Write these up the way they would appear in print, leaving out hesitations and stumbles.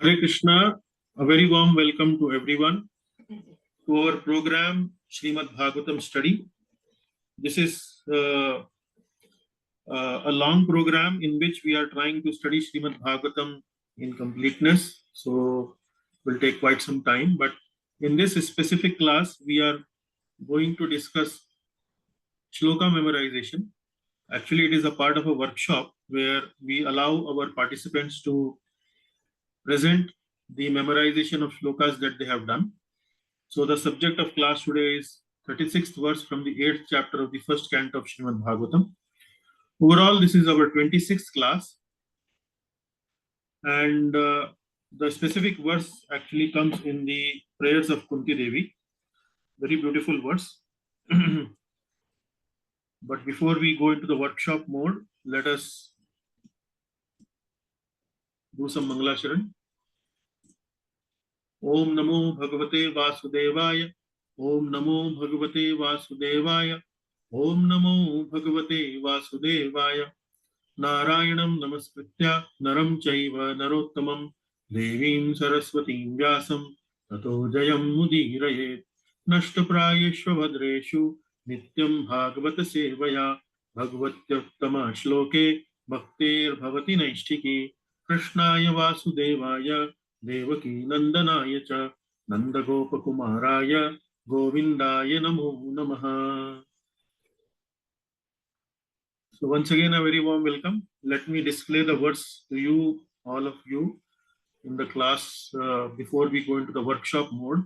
Hare Krishna, a very warm welcome to everyone to our program Srimad Bhagavatam study. This is a long program in which we are trying to study Srimad Bhagavatam in completeness. So it will take quite some time. But in this specific class, we are going to discuss Shloka memorization. Actually, it is a part of a workshop where we allow our participants to present the memorization of shlokas that they have done. So the subject of class today is 36th verse from the 8th chapter of the first canto of Srimad Bhagavatam. Overall, this is our 26th class. And the specific verse actually comes in the prayers of Kunti Devi. Very beautiful verse. But before we go into the workshop mode, let us do some Mangala Sharan. Om Namo Bhagavate Vasudevaya. Om Namo Bhagavate Vasudevaya. Om Namo Bhagavate Vasudevaya. Narayanam Namaskritya Naram Chaiva Narottamam Devim Saraswatim Vyasam Tato Jayam Mudirayet Nashtaprayeshva Bhadreshu Nityam Bhagavata Sevaya Bhagavatyuttama Shloke Bhaktir Bhavati Naishtiki Krishnaya Vasudevaya Devaki Nandanaya Cha Nandagopakumaraya Govindaya Namo Namaha. So once again, a very warm welcome. Let me display the words to you, all of you, in the class before we go into the workshop mode.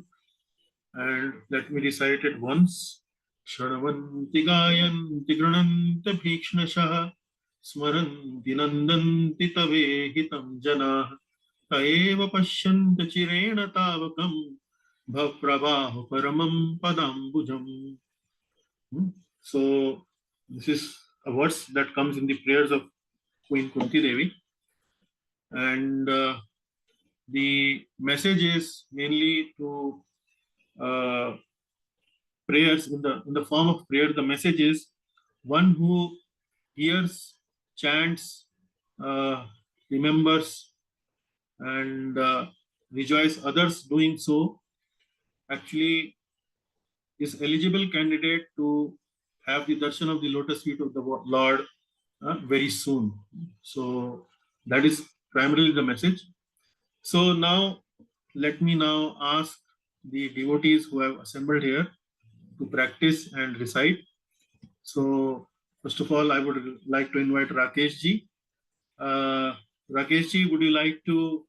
And let me recite it once. Shravanti gayanti grananti bhikshnashah smaranti nandanti tavehitam janah taeva pashyanti chirena tavakam bhapravaho paramam padambujam. So this is a verse that comes in the prayers of Queen Kunti Devi, and the message is mainly to prayers in the form of prayer. The message is one who hears, chants, remembers, and rejoices others doing so actually is eligible candidate to have the darshan of the lotus feet of the Lord very soon. So that is primarily the message. So now let me now ask the devotees who have assembled here to practice and recite. So first of all, I would like to invite Rakesh ji. Rakesh ji, would you like to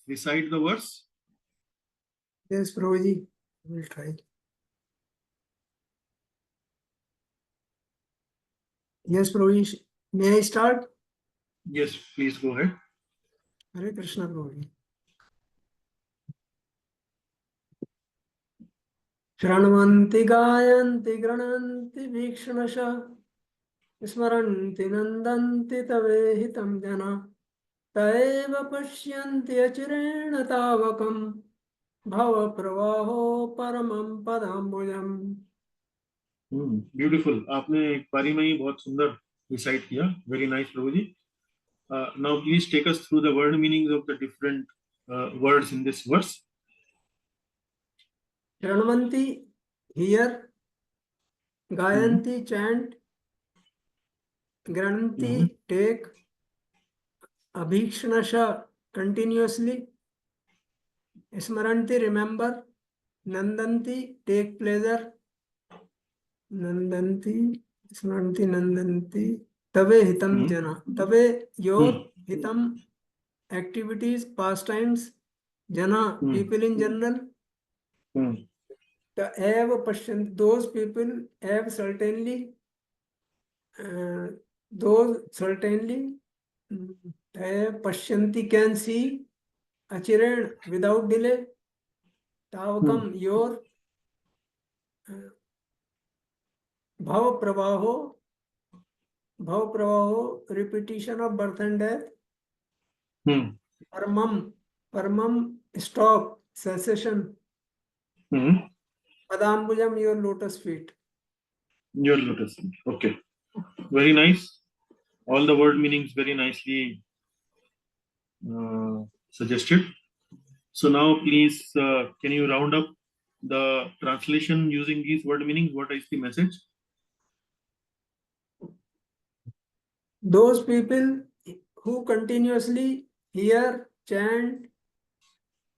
recite the verse? Yes, Prabhuji, we'll try. Yes, Prabhuji, may I start? Yes, please go ahead. Hare Krishna, Prabhuji. Shranvanti gayanti grananti bhikshnasha smaranti nandanti tavehitam jana taeva pashyanti achirena tavakam bhava pravaho paramam padambujam. Beautiful. आपने एक पारी में ही बहुत सुंदर recite किया. Very nice, Prabhuji. Now please take us through the word meanings of the different words in this verse. Shranvanti, hear. Gayanti, chant. Grananti, take. Abhikshnasha, continuously. Smaranti, remember. Nandanti, take pleasure. Nandanti, smaranti, nandanti. Tave hitam jana. Tave, your hitam, activities, pastimes. Jana, people in general. The eva passion, those people have certainly, those certainly, pashyanti can see, achiren without delay, tavakam your, bhava pravaho, repetition of birth and death, paramam, stop, cessation, padambujam, your lotus feet. Your lotus feet. Okay. Very nice. All the word meanings very nicely suggested. So now please, can you round up the translation using these word meanings? What is the message? Those people who continuously hear, chant,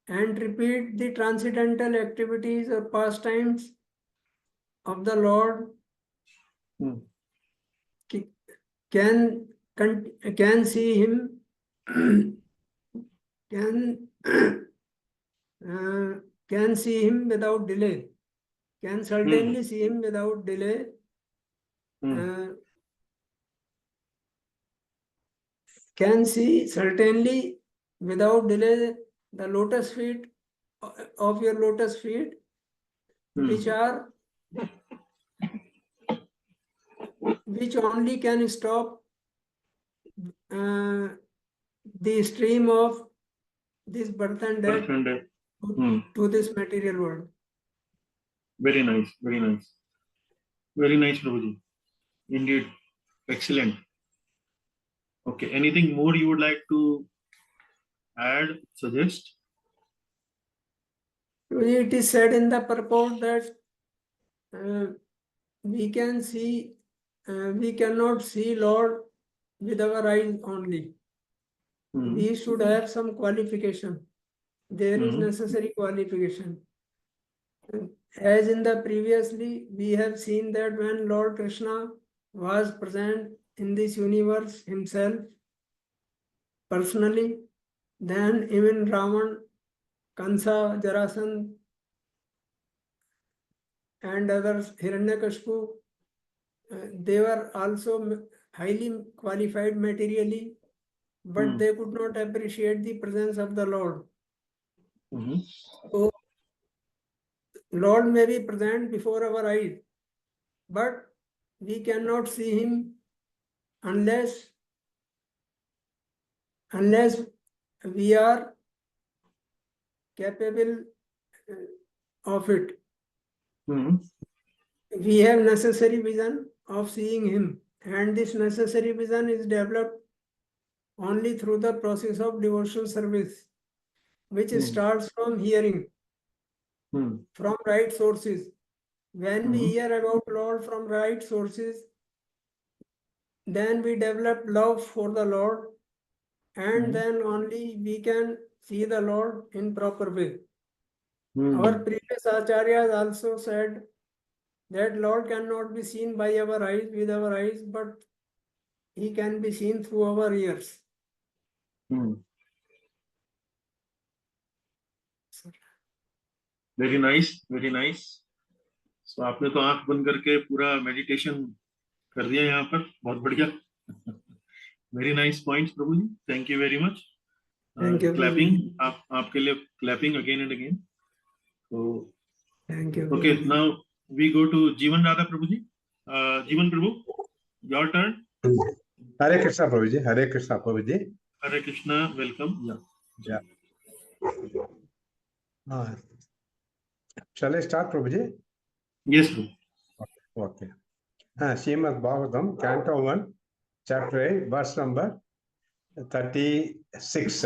and repeat the transcendental activities or pastimes of the Lord can see him can see him without delay, can certainly see him without delay, can see certainly without delay the lotus feet of your lotus feet, which only can stop the stream of this birth and death to this material world. Very nice, very nice. Very nice, Prabhuji. Indeed, excellent. Okay, anything more you would like to add, suggest? It is said in the purport that we can see, we cannot see Lord with our eyes only. We should have some qualification. There is necessary qualification. As in the previously, we have seen that when Lord Krishna was present in this universe himself, personally, then even Ravan, Kansa, Jarasandh, and others, Hiranyakashipu, they were also highly qualified materially, but they could not appreciate the presence of the Lord. So, Lord may be present before our eyes, but we cannot see him unless we are capable of it. We have necessary vision of seeing him, and this necessary vision is developed only through the process of devotional service, which starts from hearing from right sources. When we hear about Lord from right sources, then we develop love for the Lord, and then only we can see the Lord in proper way. Our previous acharyas also said that Lord cannot be seen by our eyes, with our eyes, but he can be seen through our ears. Very nice, very nice. So आपने तो आंख बंद करके पूरा meditation कर दिया यहाँ पर, बहुत बढ़िया. Very nice points, Prabhu ji. Thank you very much. Thank you. Clapping, आपके लिए clapping again and again. So, thank you. Okay, now we go to Jivan Radha Prabhu ji. Jivan Prabhu, your turn. Hare Krishna Prabhu ji. Hare Krishna Prabhu ji. Hare Krishna, welcome. Yeah. Shall I start, Prabhuji? Yes, Prabhu. Okay. Srimad Bhagavatam, Canto 1, Chapter 8, verse number 36.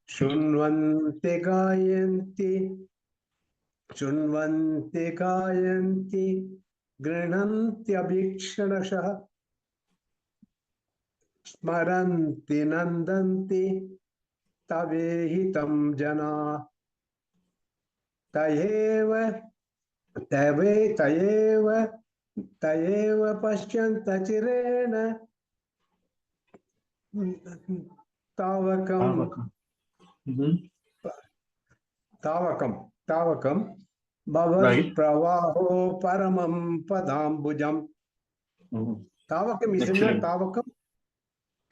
Shunvante gayanti, grinanti abhikshanashah, smaranti nandanti, tavehitam jana. Tayev pashyanta chirena tavakam bhavat pravaho paramam padambujam. Tavakam is not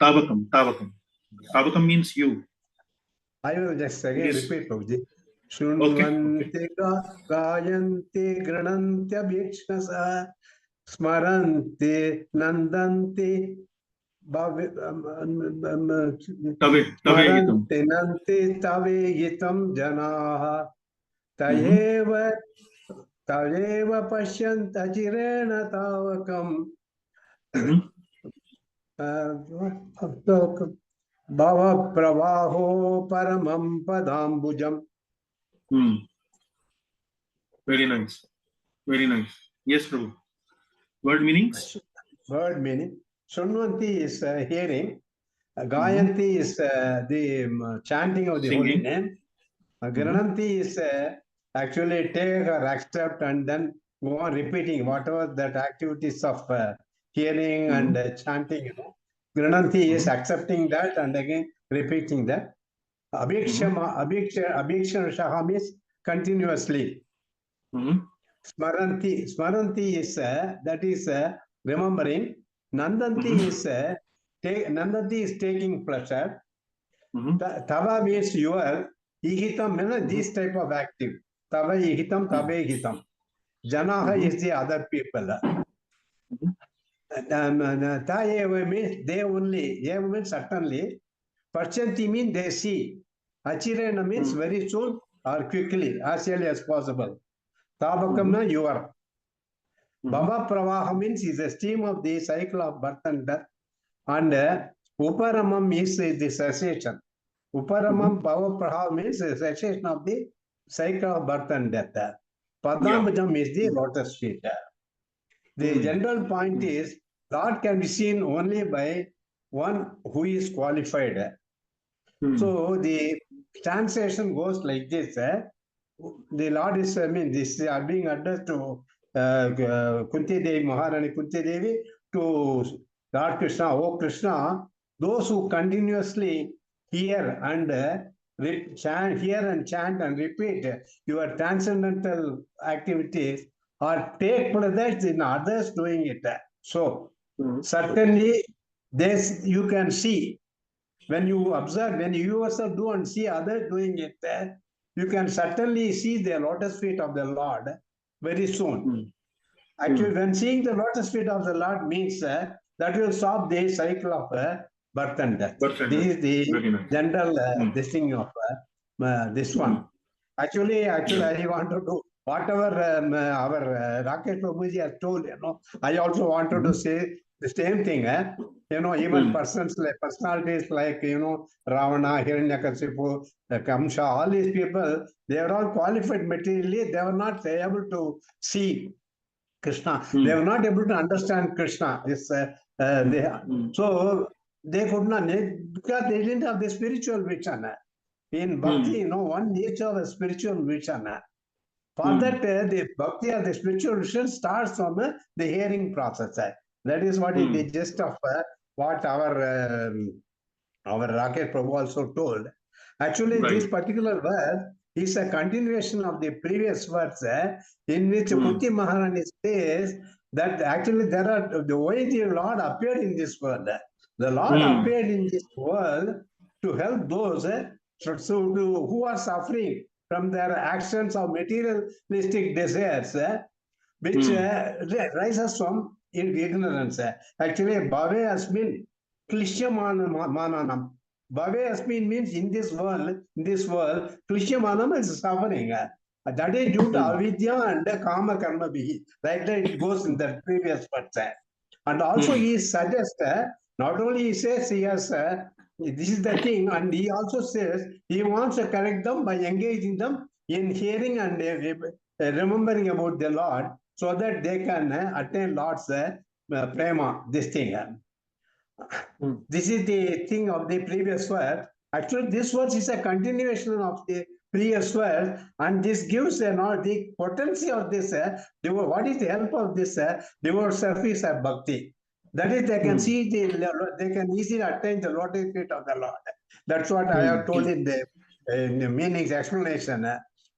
tavakam. Tavakam means you. I will just again repeat, Prabhuji. Shunvante gayanti grananti abhikshnasa smarante nandanti smarante nanti tavegitam janaha tayeva pashyanta chirena tavakam Bhava Pravaho Paramam Padambujam. Very nice. Very nice. Yes, Prabhu. Word meanings? Word meaning. Shunvanti is hearing. Gayanti is the chanting of the holy Singing. name. Grananti is actually take or accept and then go on repeating whatever that activities of hearing and chanting, you know. Grananti is accepting that and again repeating that. Abhiksha means continuously. Smaranti is that is remembering. Nandanti is Nandanti is taking pleasure. Tava means your. Ihitam means this type of active. Tava ihitam, tabe ihitam. Janaha is the other people. Taeva means they only. Eva means certainly. Pachanti means they see. Achirena means very soon or quickly, as early as possible. Tabakam you are. Bhava Pravaha means is a stream of the cycle of birth and death. And Uparamam is the cessation. Uparamam Bhava Pravaha means the cessation of the cycle of birth and death. Padambajam is the lotus feet. The general point is Lord can be seen only by one who is qualified. So the translation goes like this. The Lord is, I mean, this are being addressed to Kunti Devi, Maharani Kunti Devi, to Lord Krishna, oh Krishna, those who continuously hear and chant and repeat your transcendental activities or take pleasure in others doing it. So certainly this you can see when you observe, when you yourself do and see others doing it, you can certainly see the lotus feet of the Lord very soon. Actually, when seeing the lotus feet of the Lord means that will stop the cycle of birth and death. This is the general this thing of this one. Actually, I want to do whatever our Rakesh Prabhuji has told, you know, I also wanted to say the same thing. You know, even personalities like, you know, Ravana, Hiranyakasipu, Kamsha, all these people, they are all qualified materially. They were not able to see Krishna. They were not able to understand Krishna. So they could not, because they didn't have the spiritual vision. In bhakti, you know, one nature of a spiritual vision. For that, the bhakti or the spiritual vision starts from the hearing process. That is what is the gist of what our Rakesh Prabhu also told. Actually, this particular verse is a continuation of the previous verse in which Kunti Maharani says that actually there are the way the Lord appeared in this world. The Lord appeared in this world to help those who are suffering from their actions of materialistic desires, which rises from ignorance. Actually, Bhave Asmin Klishyamanam. Bhave Asmin means in this world, Klishyamanam is suffering. That is due to avidya and kama karma bihi. Like that it goes in the previous verse. And also he suggests, not only he says he has, this is the thing, and he also says he wants to correct them by engaging them in hearing and remembering about the Lord so that they can attain Lord's prema, this thing. This is the thing of the previous verse. Actually, this verse is a continuation of the previous verse, and this gives the potency of this. What is the help of this devout service of bhakti? That is, they can see they can easily attain the lotus feet of the Lord. That's what I have told in the meanings explanation.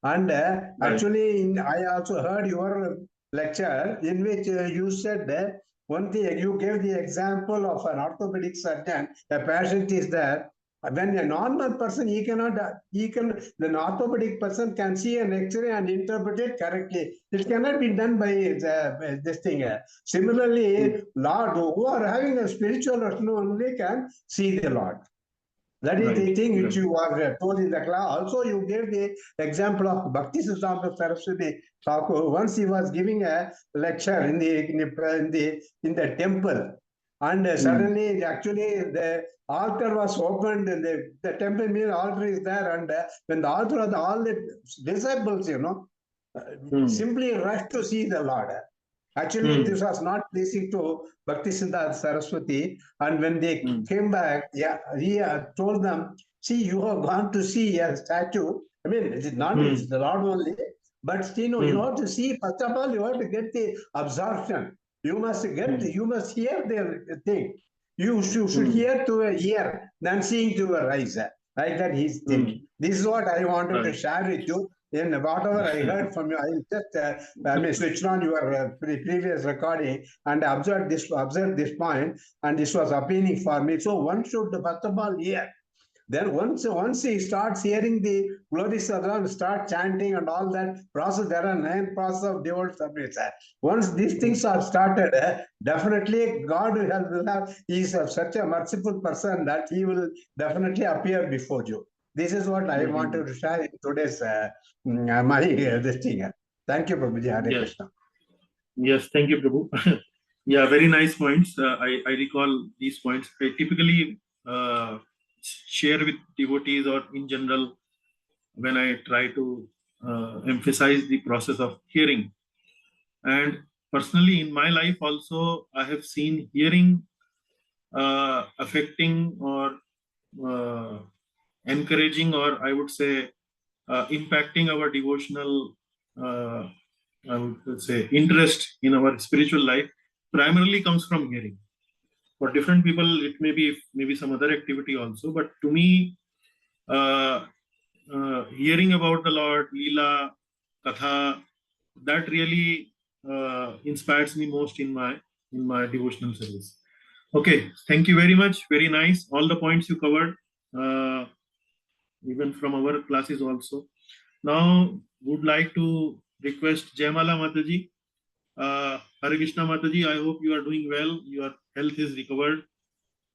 And actually, I also heard your lecture in which you said one thing. You gave the example of an orthopedic surgeon. A patient is there. When a normal person, the orthopedic person can see an X-ray and interpret it correctly. It cannot be done by this thing. Similarly, Lord, who are having a spiritual vision only can see the Lord. That is the thing which you are told in the class. Also, you gave the example of Bhakti Siddhanta Saraswati Thakur. Once he was giving a lecture in the temple. And suddenly, actually, the altar was opened, and the temple means altar is there. And when the altar was, all the disciples, simply rushed to see the Lord. Actually, this was not pleasing to Bhaktisiddhanta Saraswati. And when they came back, he told them, see, you have gone to see a statue. I mean, it is not it's the Lord only, but you have to see, first of all, you have to get the absorption. You must you must hear the thing. You should hear to a ear, then seeing to a eyes. Like that he's thinking. This is what I wanted to share with you. In whatever I heard from you, I just switched on your previous recording and observed this point, and this was appealing for me. So one should first of all hear. Then once he starts hearing the glories of God, start chanting and all that process, there are 9 processes of devout service. Once these things are started, definitely God will have, he is such a merciful person that he will definitely appear before you. This is what I wanted to share in today's this thing. Thank you, Prabhuji. Hare Krishna. Yes, thank you, Prabhu. Yeah, very nice points. I recall these points. I typically share with devotees or in general when I try to emphasize the process of hearing. And personally, in my life also, I have seen hearing affecting or encouraging, or I would say impacting our devotional, I would say, interest in our spiritual life primarily comes from hearing. For different people, it may be some other activity also, but to me, hearing about the Lord, Leela, Katha, that really inspires me most in my devotional service. Okay, thank you very much. Very nice. All the points you covered, even from our classes also. Now, would like to request Jaimala Mataji. Hare Krishna Mataji, I hope you are doing well. Your health is recovered.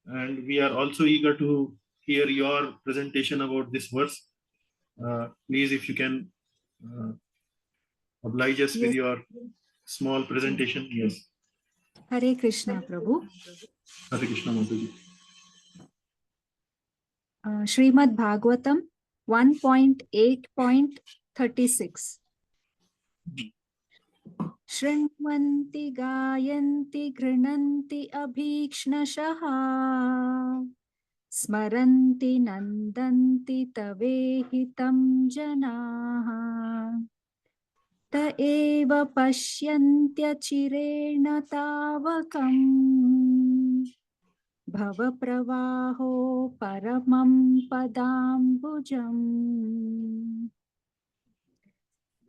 And we are also eager to hear your presentation about this verse. Please, if you can oblige us with your small presentation. Yes. Hare Krishna, Prabhu. Hare Krishna Mataji. Srimad Bhagavatam 1.8.36. Shrinvanti gayanti grinanti abhikshnasaha smaranti nandanti tavehitam janaha ta eva pashyantya-chirena tavakam Bhava pravaho paramam padambujam.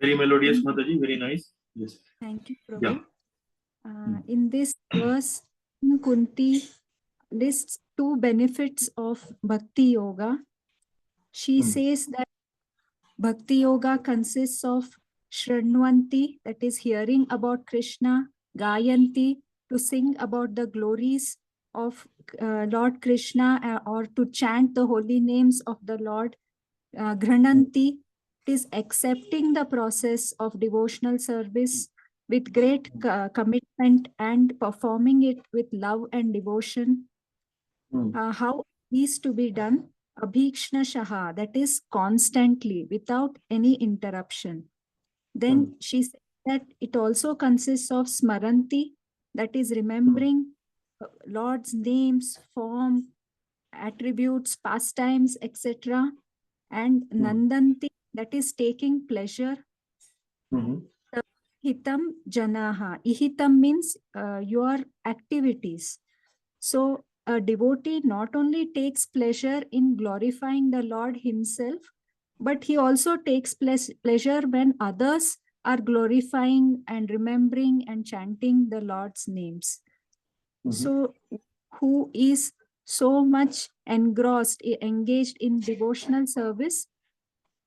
Very melodious, Mataji. Very nice. Yes. Thank you, Prabhu. Yeah. In this verse, Kunti lists 2 benefits of Bhakti Yoga. She says that Bhakti Yoga consists of Shranvanti, that is hearing about Krishna, Gayanti, to sing about the glories of Lord Krishna or to chant the holy names of the Lord. Grananti is accepting the process of devotional service with great commitment and performing it with love and devotion. How is to be done? Abhikshna Shaha, that is constantly, without any interruption. Then she said that it also consists of Smaranti, that is remembering Lord's names, form, attributes, pastimes, etc. And Nandanti, that is taking pleasure. Hitam Janaha. Ihitam means your activities. So a devotee not only takes pleasure in glorifying the Lord himself, but he also takes pleasure when others are glorifying and remembering and chanting the Lord's names. So who is so much engrossed, engaged in devotional service,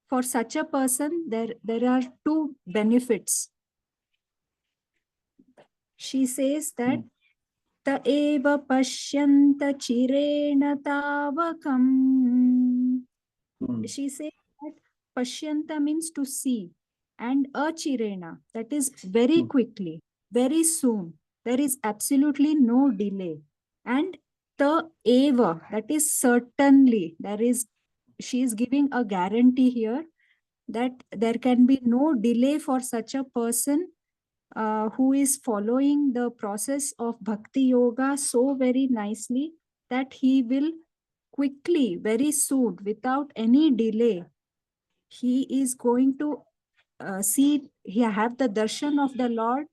for such a person, there are 2 benefits. She says that Ta eva pashyanta chirena tavakam. She says that pashyanta means to see, and achirena, that is very quickly, very soon. There is absolutely no delay. And the eva, that is certainly, she is giving a guarantee here that there can be no delay for such a person who is following the process of bhakti yoga so very nicely, that he will quickly, very soon, without any delay, he is going to have the darshan of the Lord,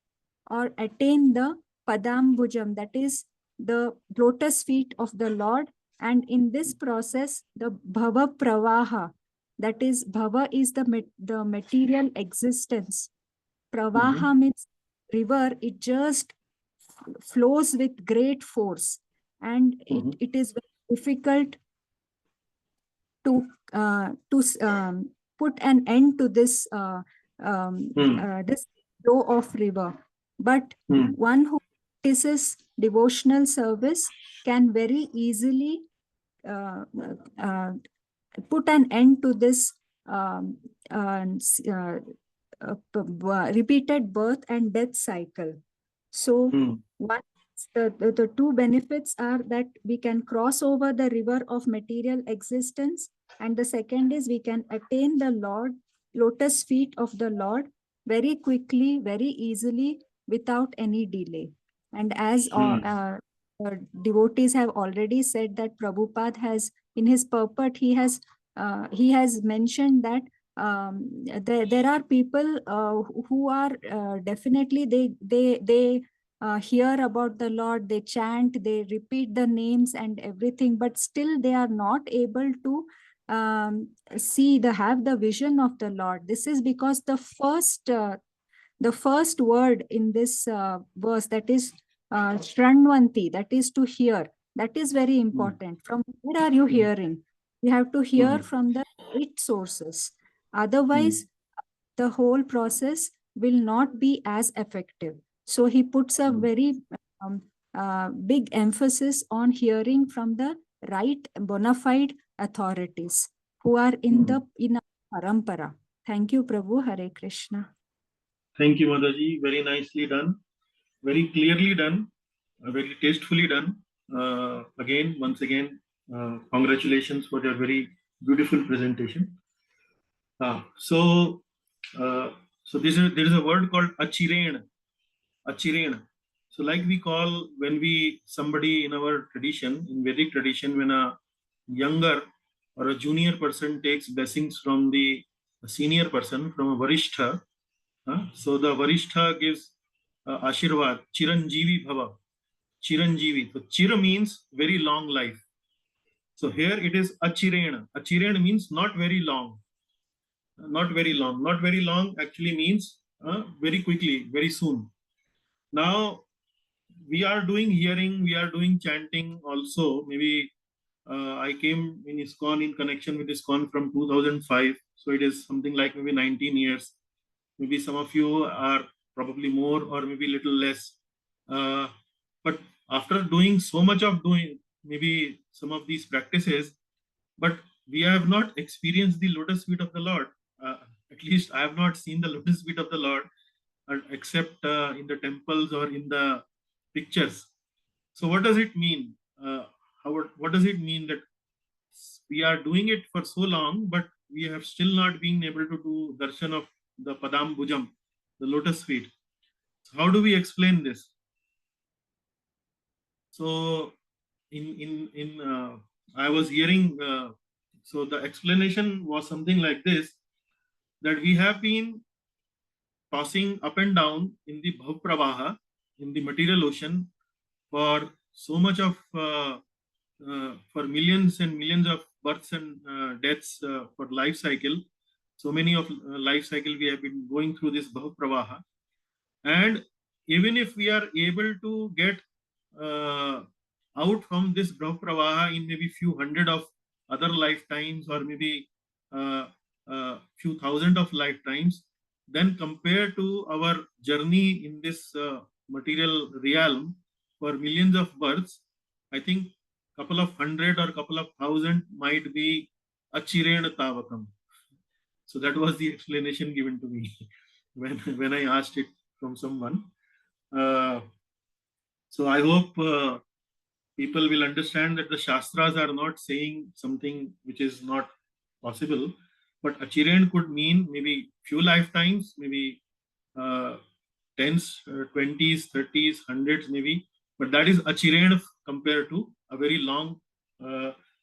or attain the padambujam, that is the lotus feet of the Lord. And in this process, the bhava pravaha, that is, bhava is the material existence. Pravaha means river, it just flows with great force. And it is very difficult to put an end to this this flow of river. But one who practices devotional service can very easily uh, uh, put an end to this repeated birth and death cycle. So one, the two benefits are that we can cross over the river of material existence, and the second is we can attain the lotus feet of the Lord very quickly, very easily, without any delay. And as devotees have already said, that Prabhupada has, in his purport, he has mentioned that there are people who are definitely, they hear about the Lord, they chant, they repeat the names and everything, but still they are not able to have the vision of the Lord. This is because the first word in this verse, that is Shranvanti, that is to hear, that is very important. From where are you hearing? You have to hear from the right sources. Otherwise, the whole process will not be as effective. So he puts a very big emphasis on hearing from the right bona fide authorities who are in a parampara. Thank you, Prabhu. Hare Krishna. Thank you, Mataji. Very nicely done. Very clearly done. Very tastefully done. Once again, congratulations for your very beautiful presentation. So there is a word called achiren. Achiren. So like we call, when somebody in our tradition, in Vedic tradition, when a younger or a junior person takes blessings from the senior person, from a varishtha, so the varishtha gives ashirvad, chiranjeevi bhava, chiranjeevi. So chira means very long life. So here it is achirena. Achirena means not very long. Not very long. Not very long actually means very quickly, very soon. Now we are doing hearing, we are doing chanting also. Maybe I came in ISKCON, in connection with ISKCON, from 2005. So it is something like maybe 19 years. Maybe some of you are probably more or maybe little less. But after doing so much of maybe some of these practices, but we have not experienced the lotus feet of the Lord. At least I have not seen the lotus feet of the Lord, except in the temples or in the pictures. So what does it mean? What does it mean that we are doing it for so long, but we have still not been able to do darshan of the padam bhujam, the lotus feet? So how do we explain this? So I was hearing, so the explanation was something like this, that we have been tossing up and down in the bhav pravaha, in the material ocean, for so much of for millions and millions of births and deaths for life cycle. So many of life cycle we have been going through this bhav pravaha, and even if we are able to get out from this bhav pravaha in maybe few hundred of other lifetimes, or maybe few thousand of lifetimes, then compared to our journey in this material realm for millions of births, I think couple of hundred or couple of thousand might be achirena tavakam. So that was the explanation given to me when I asked it from someone. So I hope people will understand that the Shastras are not saying something which is not possible, but Achiren could mean maybe few lifetimes, maybe tens, 20s, 30s, hundreds maybe, but that is Achiren compared to a very long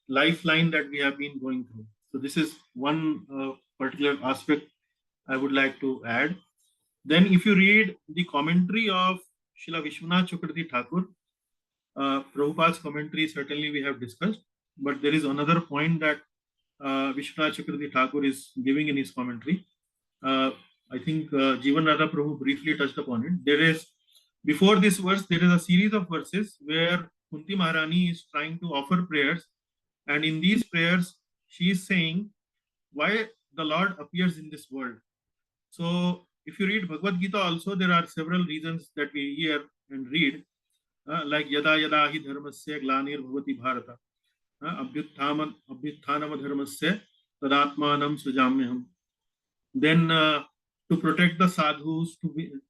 lifeline that we have been going through. So this is one particular aspect I would like to add. Then if you read the commentary of Srila Vishwanath Chakravarti Thakur, Prabhupada's commentary certainly we have discussed, but there is another point that Vishwanath Chakravarti Thakur is giving in his commentary. I think Jivan Radha Prabhu briefly touched upon it. There is, before this verse, there is a series of verses where Kunti Maharani is trying to offer prayers, and in these prayers, she is saying why the Lord appears in this world. So, if you read Bhagavad Gita also, there are several reasons that we hear and read, like Yada Yada Hi Dharmasya Glanir Bhavati Bharata, Abhyuthanam Dharmasya Tadatmanam Sujamyaham. Then to protect the sadhus,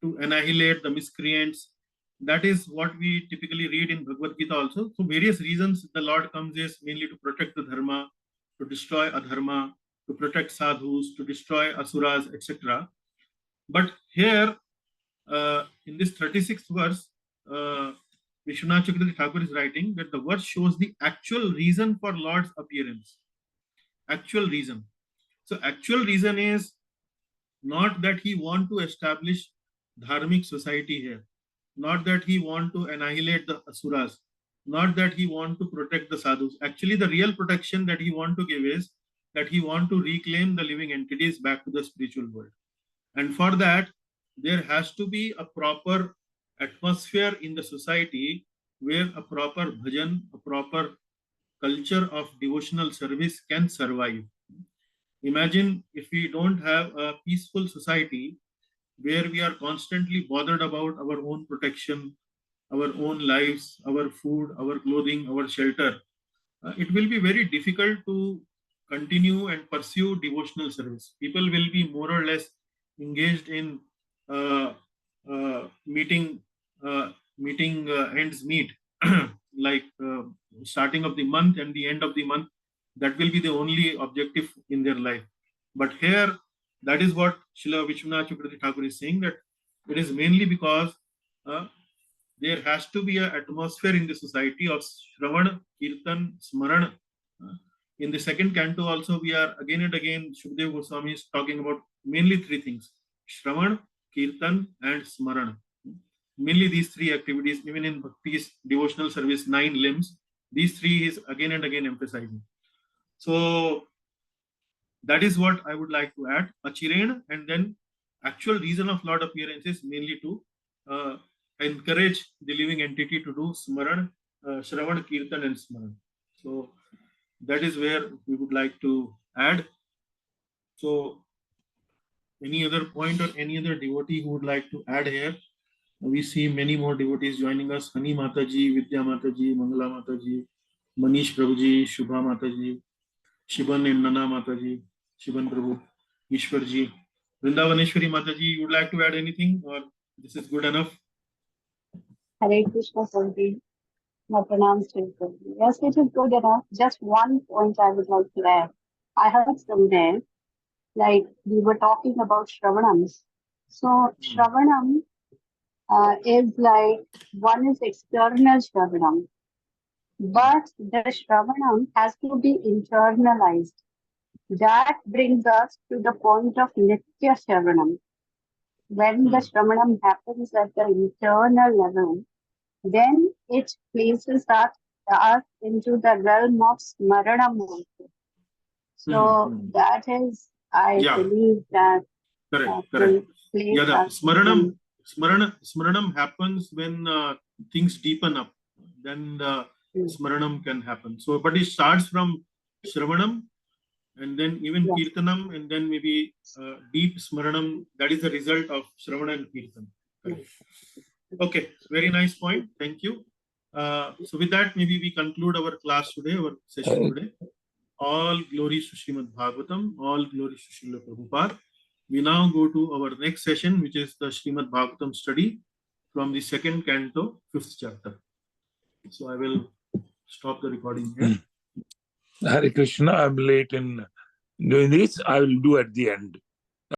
to annihilate the miscreants. That is what we typically read in Bhagavad Gita also. So various reasons the Lord comes is mainly to protect the dharma, to destroy adharma, to protect sadhus, to destroy asuras, etc. But here, in this 36th verse, Vishwanath Chakravarti Thakur is writing that the verse shows the actual reason for Lord's appearance. Actual reason. So actual reason is not that he want to establish dharmic society here, not that he want to annihilate the asuras, not that he want to protect the sadhus. Actually, the real protection that he want to give is that he want to reclaim the living entities back to the spiritual world. And for that, there has to be a proper atmosphere in the society where a proper bhajan, a proper culture of devotional service can survive. Imagine if we don't have a peaceful society where we are constantly bothered about our own protection, our own lives, our food, our clothing, our shelter. It will be very difficult to continue and pursue devotional service. People will be more or less engaged in meeting ends meet, like starting of the month and the end of the month. That will be the only objective in their life. But here, that is what Srila Vishwanath Chakravarti Thakur is saying, that it is mainly because there has to be an atmosphere in the society of Shravan, Kirtan, Smaran. In the second canto also, we are again and again, Shukdev Goswami is talking about mainly three things: Shravan, Kirtan, and Smaran. Mainly these three activities, even in Bhakti's devotional service, 9 limbs, these three is again and again emphasizing. So that is what I would like to add. Achiren, and then actual reason of Lord appearance is mainly to encourage the living entity to do Smaran, Shravan, Kirtan, and Smaran. So that is where we would like to add. So any other point or any other devotee who would like to add here? We see many more devotees joining us. Hani Mataji, Vidya Mataji, Mangala Mataji, Manish Prabhuji, Shubha Mataji, Shiban and Nana Mataji, Shiban Prabhu, Ishwarji, Vrindavaneshwari Mataji. You would like to add anything, or this is good enough? Hare Krishna Swami. My pronouns to you. Yes, it is good enough. Just one point I would like to add. I heard somewhere, like we were talking about Shravanams. So Shravanam is like, one is external Shravanam, but the Shravanam has to be internalized. That brings us to the point of Nitya Shravanam. When the Shravanam happens at the internal level, then it places us into the realm of Smaranam also. So that is, I believe that Correct. Yeah, the Smaranam happens when things deepen up. Then the Smaranam can happen. So, but it starts from Shravanam, and then even Kirtanam, and then maybe deep Smaranam. That is the result of Shravana and Kirtan. Correct. Okay, very nice point. Thank you. So with that, maybe we conclude our class today, our session today. All glories to Srimad Bhagavatam, all glories to Srila Prabhupada. We now go to our next session, which is the Srimad Bhagavatam study from the second canto, 5th chapter. So I will stop the recording here. Hare Krishna, I'm late in doing this. I will do at the end.